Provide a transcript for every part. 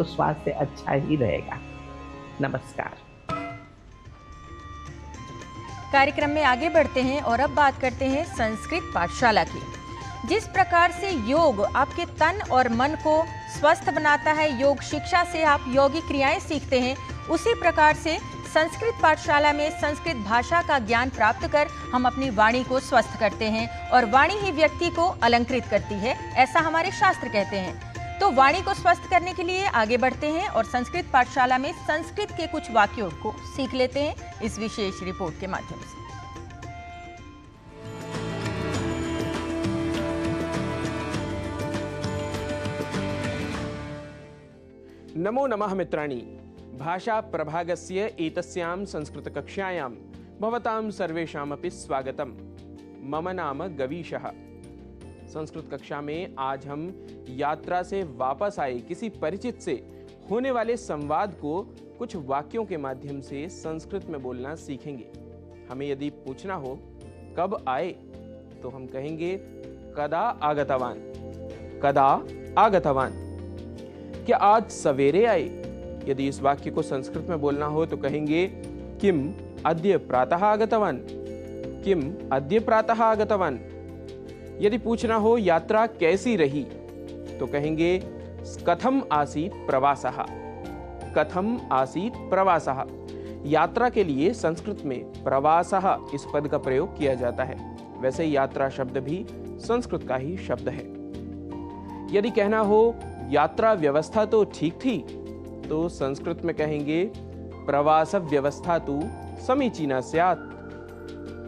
तो स्वास्थ्य अच्छा ही रहेगा। नमस्कार। कार्यक्रम में आगे बढ़ते हैं और अब बात करते हैं संस्कृत पाठशाला की। जिस प्रकार से योग आपके तन और मन को स्वस्थ बनाता है, योग शिक्षा से आप योगिक क्रियाएं सीखते हैं, उसी प्रकार से संस्कृत पाठशाला में संस्कृत भाषा का ज्ञान प्राप्त कर हम अपनी वाणी को स्वस्थ करते हैं और वाणी ही व्यक्ति को अलंकृत करती है, ऐसा हमारे शास्त्र कहते हैं। तो वाणी को स्वस्थ करने के लिए आगे बढ़ते हैं और संस्कृत पाठशाला में संस्कृत के कुछ वाक्यों को सीख लेते हैं इस विशेष रिपोर्ट के माध्यम से। नमो नमः मित्राणि। भाषा प्रभागस्य एतस्यां संस्कृतकक्षायां भवतां सर्वेषामपि स्वागतम्। मम नाम गवीशः। संस्कृत कक्षा में आज हम यात्रा से वापस आए किसी परिचित से होने वाले संवाद को कुछ वाक्यों के माध्यम से संस्कृत में बोलना सीखेंगे। हमें यदि पूछना हो कब आए तो हम कहेंगे कदा आगतवान। कदा आगतवान, क्या आज सवेरे आए? यदि इस वाक्य को संस्कृत में बोलना हो तो कहेंगे किम अद्य प्रातः आगतवान। किम अद्य प्रातः आगतवान। यदि पूछना हो यात्रा कैसी रही तो कहेंगे कथम आसीत् प्रवासः। कथम आसीत् प्रवासः। यात्रा के लिए संस्कृत में प्रवासः इस पद का प्रयोग किया जाता है। वैसे यात्रा शब्द भी संस्कृत का ही शब्द है। यदि कहना हो यात्रा व्यवस्था तो ठीक थी तो संस्कृत में कहेंगे प्रवास व्यवस्था तु समीचीना स्यात्।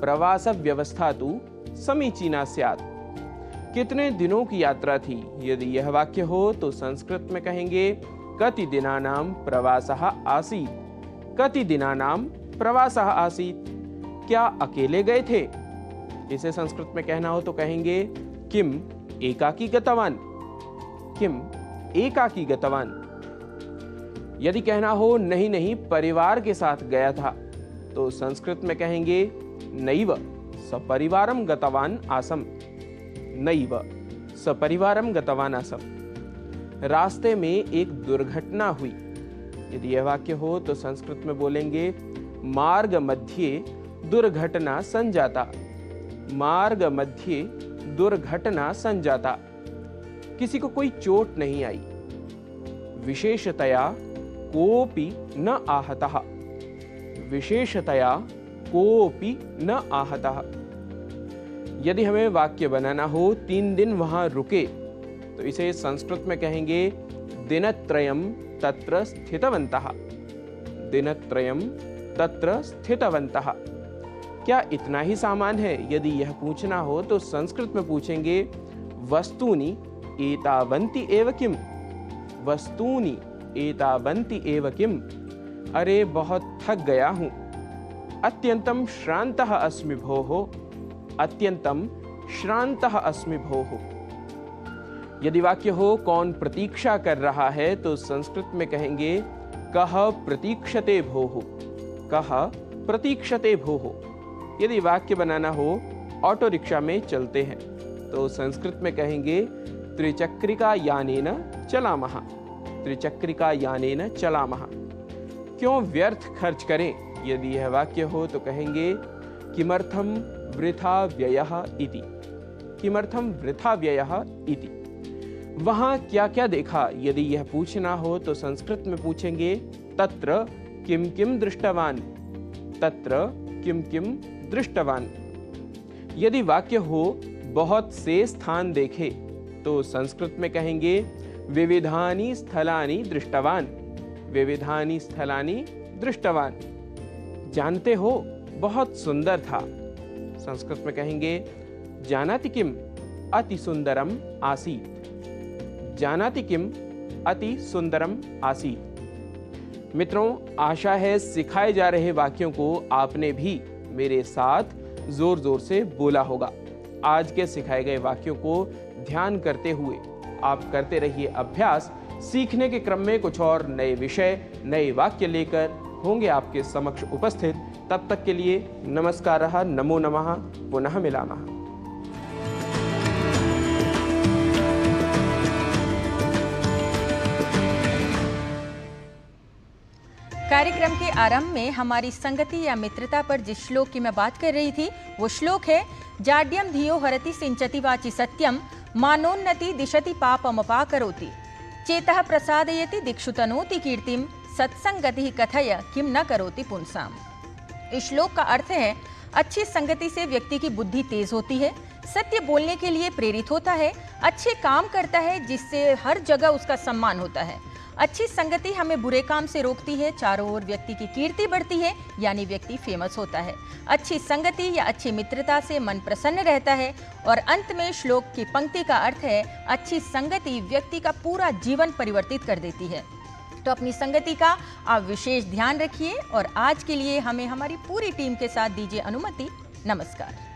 प्रवास व्यवस्था तु समीचीना स्यात्। कितने दिनों की यात्रा थी? यदि यह वाक्य हो तो संस्कृत में कहेंगे कति दिनानां प्रवासः आसीत्। कति दिनानां प्रवासः आसीत्। क्या अकेले गए थे? इसे संस्कृत में कहना हो तो कहेंगे किम एकाकी गतवान। किम एकाकी गतवान। यदि कहना हो नहीं नहीं परिवार के साथ गया था तो संस्कृत में कहेंगे नैव सपरिवारम गतवान आसम। नैव सपरिवारम गतवान आसम। रास्ते में एक दुर्घटना हुई। यदि यह वाक्य हो तो संस्कृत में बोलेंगे मार्ग मध्ये दुर्घटना संजाता। मार्ग मध्ये दुर्घटना संजाता। किसी को कोई चोट नहीं आई। विशेषतया कोपि न आहतः। विशेषतया कोपि न आहतः। यदि हमें वाक्य बनाना हो 3 दिन वहां रुके तो इसे संस्कृत में कहेंगे दिनत्रयम् तत्र स्थितवन्तः। दिनत्रयम् तत्र स्थितवन्तः। क्या इतना ही सामान है? यदि यह पूछना हो तो संस्कृत में पूछेंगे वस्तूनि एतावन्ति एव किम। वस्तूनि एतावन्ति एव किम। अरे बहुत थक गया हूं। अत्यंतम श्रान्तः अस्मि भोः। अत्यंतम श्रान्तः अस्मि भोः। यदि वाक्य हो कौन प्रतीक्षा कर रहा है तो संस्कृत में कहेंगे कः प्रतीक्षते भोः। कः प्रतीक्षते भोः। यदि वाक्य बनाना हो ऑटो रिक्शा में चलते हैं तो संस्कृत में कहेंगे त्रिचक्रिका यानेन चलामः। त्रिचक्रिका यानेन चलामः। क्यों व्यर्थ खर्च करें? यदि यह वाक्य हो तो कहेंगे किमर्थम वृथा व्ययः इति। किमर्थम वृथा व्ययः इति। वहां क्या क्या देखा? यदि यह पूछना हो तो संस्कृत में पूछेंगे तत्र किम किम दृष्टवान। तत्र किम किम दृष्टवान। यदि वाक्य हो बहुत से स्थान देखे तो संस्कृत में कहेंगे विविधानि स्थलानि दृष्टवान। विविधानि स्थलानि दृष्टवान। जानते हो बहुत सुंदर था। संस्कृत में कहेंगे जानाति किम अति सुंदरम आसीत्। जानाति किम अति सुंदरम आसीत्। मित्रों, आशा है सिखाए जा रहे वाक्यों को आपने भी मेरे साथ जोर जोर से बोला होगा। आज के सिखाए गए वाक्यों को ध्यान करते हुए आप करते रहिए अभ्यास। सीखने के क्रम में कुछ और नए विषय, नए वाक्य लेकर होंगे आपके समक्ष उपस्थित। तब तक के लिए नमस्कारः, नमो नमः, पुनः मिलामः। कार्यक्रम के आरंभ में हमारी संगति या मित्रता पर जिस श्लोक की मैं बात कर रही थी वो श्लोक है जाड्यम धियो हरति सिंचति वाचि सत्यम मानोन्नति दिशति पापमपाकरोति चेतः प्रसादयति दिक्षु तनोति कीर्तिम सत्संगति कथय किम न करोति पुंसाम। इस श्लोक का अर्थ है अच्छी संगति से व्यक्ति की बुद्धि तेज होती है, सत्य बोलने के लिए प्रेरित होता है, अच्छे काम करता है जिससे हर जगह उसका सम्मान होता है। अच्छी संगति हमें बुरे काम से रोकती है, चारों ओर व्यक्ति की कीर्ति बढ़ती है यानी व्यक्ति फेमस होता है। अच्छी संगति या अच्छी मित्रता से मन प्रसन्न रहता है। और अंत में श्लोक की पंक्ति का अर्थ है अच्छी संगति व्यक्ति का पूरा जीवन परिवर्तित कर देती है। तो अपनी संगति का आप विशेष ध्यान रखिए और आज के लिए हमें हमारी पूरी टीम के साथ दीजिए अनुमति। नमस्कार।